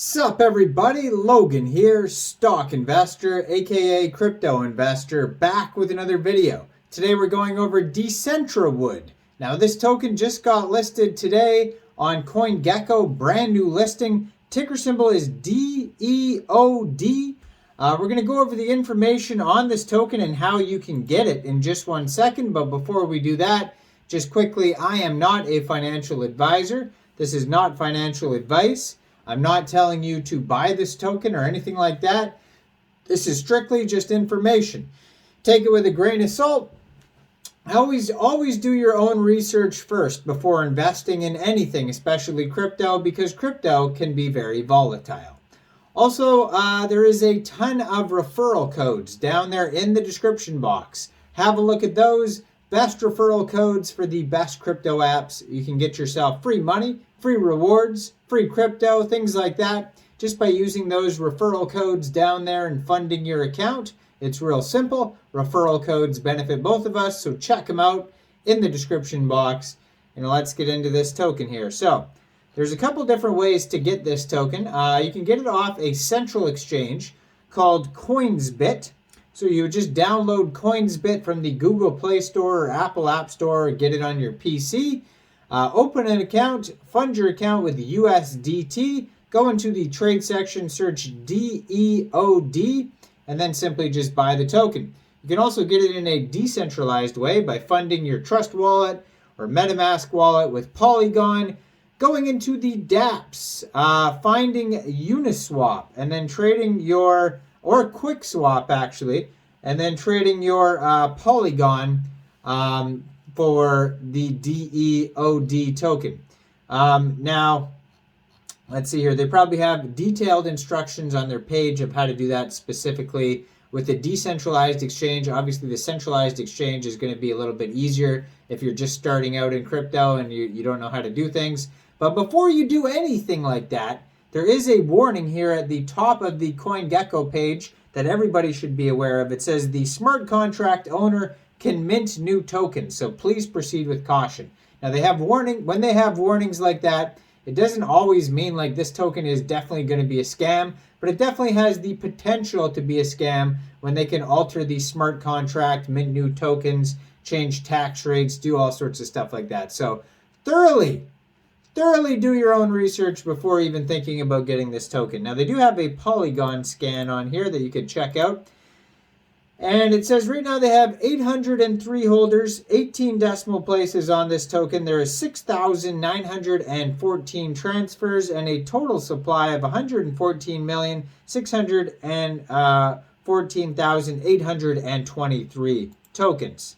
Sup everybody, Logan here, stock investor, aka crypto investor, back with another video. Today we're going over Decentrawood. Now this token just got listed today on CoinGecko, brand new listing. Ticker symbol is DEOD. We're going to go over the information on this token and how you can get it in just 1 second. But before we do that, just quickly, I am not a financial advisor. This is not financial advice. I'm not telling you to buy this token or anything like that. This is strictly just information. Take it with a grain of salt. Always do your own research first before investing in anything, especially crypto, because crypto can be very volatile. Also, there is a ton of referral codes down there in the description box. Have a look at those. Best referral codes for the best crypto apps. You can get yourself free money, free rewards, free crypto, things like that, just by using those referral codes down there and funding your account. It's real simple. Referral codes benefit both of us, so check them out in the description box. And let's get into this token here. So there's a couple different ways to get this token. You can get it off a central exchange called Coinsbit. So you would just download Coinsbit from the Google Play Store or Apple App Store, or get it on your PC. Open an account, fund your account with USDT, go into the trade section, search DEOD, and then simply just buy the token. You can also get it in a decentralized way by funding your Trust wallet or MetaMask wallet with Polygon, going into the dApps, finding Uniswap, and then trading your, or QuickSwap actually, and then trading your Polygon for the DEOD token. Now, let's see here. They probably have detailed instructions on their page of how to do that specifically with a decentralized exchange. Obviously, the centralized exchange is going to be a little bit easier if you're just starting out in crypto and you don't know how to do things. But before you do anything like that, there is a warning here at the top of the CoinGecko page that everybody should be aware of. It says the smart contract owner can mint new tokens, so please proceed with caution. Now they have warning. When they have warnings like that, it doesn't always mean like this token is definitely going to be a scam, but it definitely has the potential to be a scam when they can alter the smart contract, mint new tokens, change tax rates, do all sorts of stuff like that. So thoroughly do your own research before even thinking about getting this token. Now they do have a Polygon scan on here that you could check out. And it says right now they have 803 holders, 18 decimal places on this token. There is 6,914 transfers and a total supply of 114,614,823 tokens.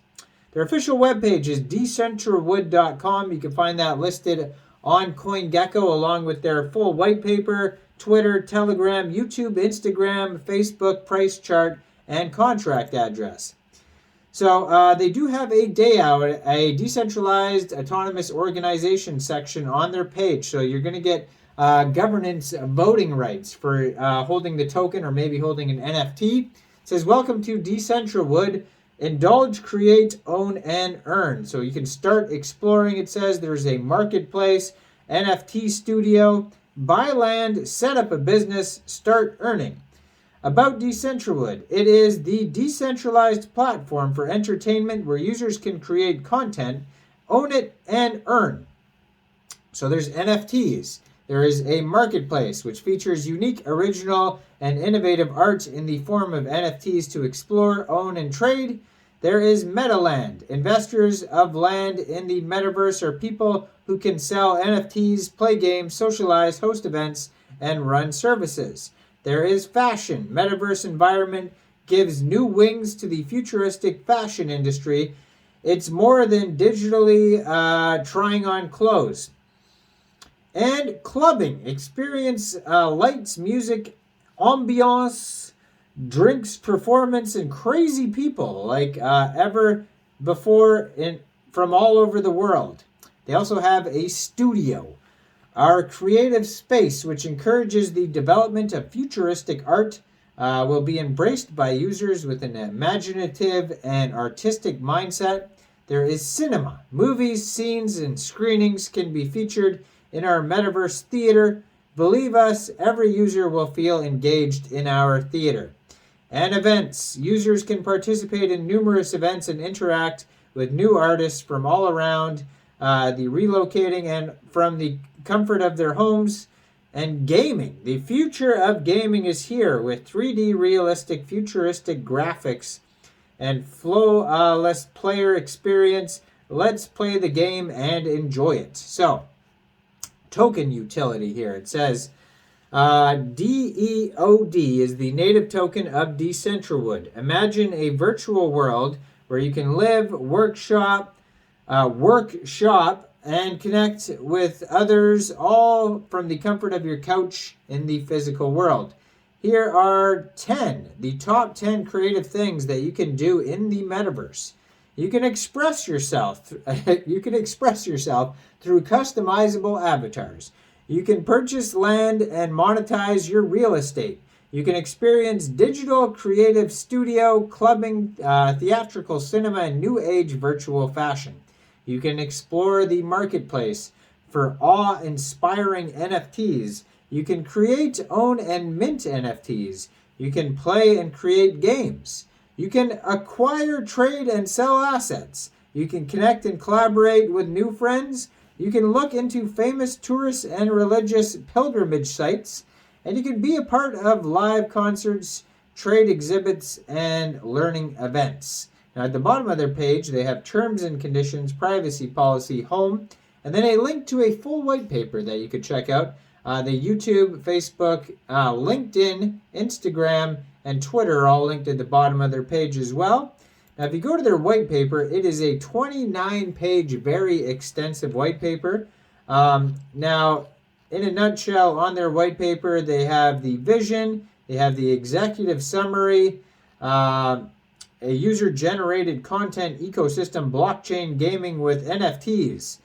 Their official webpage is Decentrawood.com. You can find that listed on CoinGecko along with their full white paper, Twitter, Telegram, YouTube, Instagram, Facebook, price chart, and contract address. So they do have a DAO, a decentralized autonomous organization section on their page. So you're going to get governance voting rights for holding the token or maybe holding an NFT. It says, welcome to Decentrawood. Indulge, create, own, and earn. So you can start exploring. It says there's a marketplace, NFT studio, buy land, set up a business, start earning. About Decentrawood, it is the decentralized platform for entertainment where users can create content, own it, and earn. So there's NFTs. There is a marketplace which features unique, original, and innovative art in the form of NFTs to explore, own, and trade. There is MetaLand. Investors of land in the Metaverse are people who can sell NFTs, play games, socialize, host events, and run services. There is fashion. Metaverse environment gives new wings to the futuristic fashion industry. It's more than digitally trying on clothes. And clubbing. Experience lights, music, ambiance, drinks, performance, and crazy people like ever before from all over the world. They also have a studio. Our creative space, which encourages the development of futuristic art, will be embraced by users with an imaginative and artistic mindset. There is cinema. Movies, scenes, and screenings can be featured in our Metaverse theater. Believe us, every user will feel engaged in our theater. And events. Users can participate in numerous events and interact with new artists from all around the relocating and from the comfort of their homes. And gaming. The future of gaming is here with 3D realistic futuristic graphics and flawless player experience. Let's play the game and enjoy it. So, token utility here. It says Deod is the native token of Decentrawood. Imagine a virtual world where you can live, workshop, and connect with others, all from the comfort of your couch in the physical world. Here are the top 10 creative things that you can do in the metaverse. You can express yourself. You can express yourself through customizable avatars. You can purchase land and monetize your real estate. You can experience digital creative studio, clubbing, theatrical cinema, and new age virtual fashion. You can explore the marketplace for awe-inspiring NFTs. You can create, own, and mint NFTs. You can play and create games. You can acquire, trade, and sell assets. You can connect and collaborate with new friends. You can look into famous tourist and religious pilgrimage sites. And you can be a part of live concerts, trade exhibits, and learning events. Now, at the bottom of their page, they have terms and conditions, privacy policy, home, and then a link to a full white paper that you could check out. The YouTube, Facebook, LinkedIn, Instagram, and Twitter are all linked at the bottom of their page as well. Now, if you go to their white paper, it is a 29-page, very extensive white paper. Now, in a nutshell, on their white paper, they have the vision, they have the executive summary, a user-generated content ecosystem, blockchain gaming with NFTs.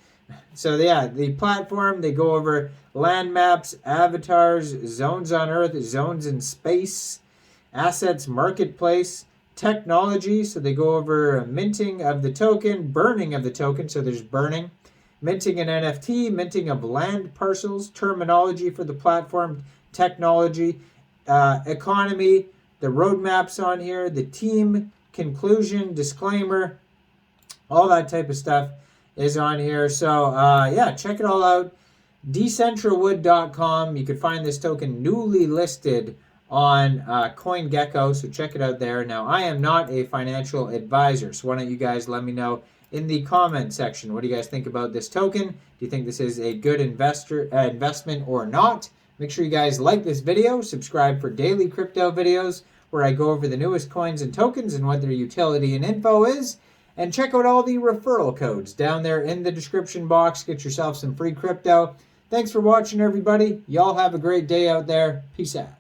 So yeah, the platform, they go over land maps, avatars, zones on Earth, zones in space, assets, marketplace, technology. So they go over minting of the token, burning of the token. So there's burning, minting an NFT, minting of land parcels, terminology for the platform, technology, economy, the roadmaps on here, the team, conclusion, disclaimer, all that type of stuff is on here. So yeah, check it all out. Decentrawood.com. You can find this token newly listed on CoinGecko, so check it out there. Now, I am not a financial advisor, so why don't you guys let me know in the comment section. What do you guys think about this token? Do you think this is a good investment or not? Make sure you guys like this video, subscribe for daily crypto videos where I go over the newest coins and tokens and what their utility and info is. And check out all the referral codes down there in the description box. Get yourself some free crypto. Thanks for watching, everybody. Y'all have a great day out there. Peace out.